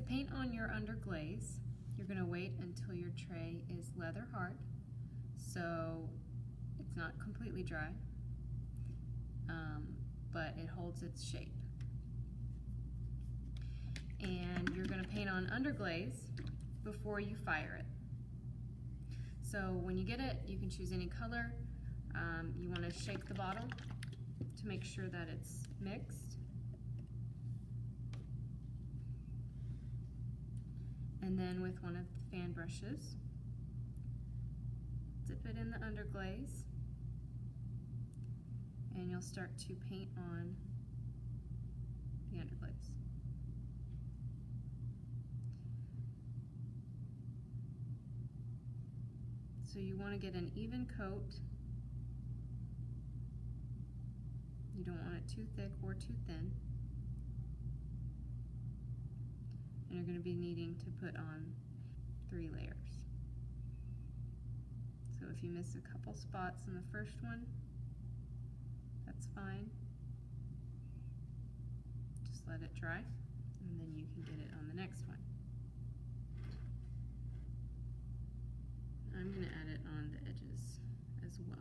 paint on your underglaze, you're going to wait until your tray is leather hard, so it's not completely dry, but it holds its shape. And you're going to paint on underglaze before you fire it. So when you get it, you can choose any color. You want to shake the bottle to make sure that it's mixed. And then with one of the fan brushes, dip it in the underglaze, and you'll start to paint on the underglaze. So you want to get an even coat. You don't want it too thick or too thin. And you're going to be needing to put on 3 layers. So if you miss a couple spots in the first one, that's fine. Just let it dry, and then you can get it on the next one. I'm going to add it on the edges as well.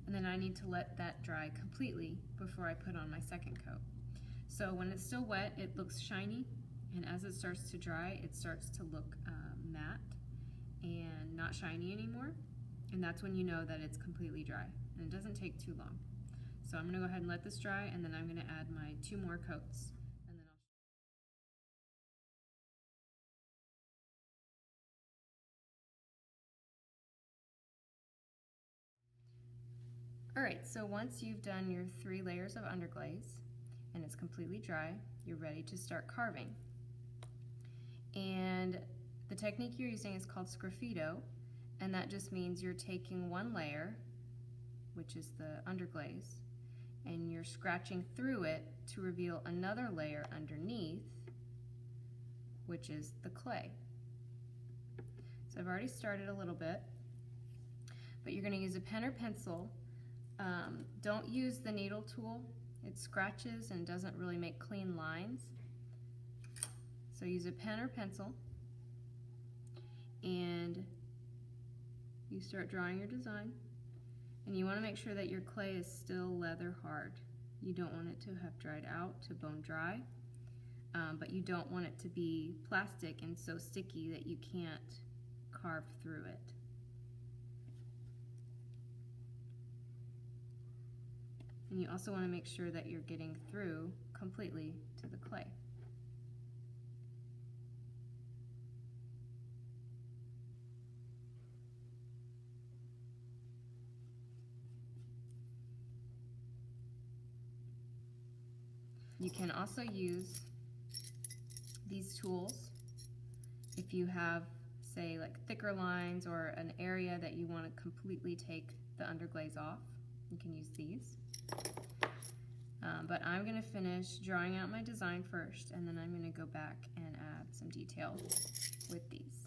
And then I need to let that dry completely before I put on my second coat. So when it's still wet, it looks shiny, and as it starts to dry, it starts to look matte and not shiny anymore, and that's when you know that it's completely dry, and it doesn't take too long. So I'm going to go ahead and let this dry, and then I'm going to add my 2 more coats. And then Alright, so once you've done your 3 layers of underglaze and it's completely dry, you're ready to start carving. And the technique you're using is called Sgraffito, and that just means you're taking 1 layer, which is the underglaze, and you're scratching through it to reveal another layer underneath, which is the clay. So I've already started a little bit, but you're going to use a pen or pencil. Don't use the needle tool. It scratches and doesn't really make clean lines. So use a pen or pencil, and you start drawing your design. And you want to make sure that your clay is still leather hard. You don't want it to have dried out to bone dry, but you don't want it to be plastic and so sticky that you can't carve through it. And you also want to make sure that you're getting through completely to the clay. You can also use these tools if you have, say, like thicker lines or an area that you want to completely take the underglaze off. You can use these. But I'm going to finish drawing out my design first, and then I'm going to go back and add some detail with these.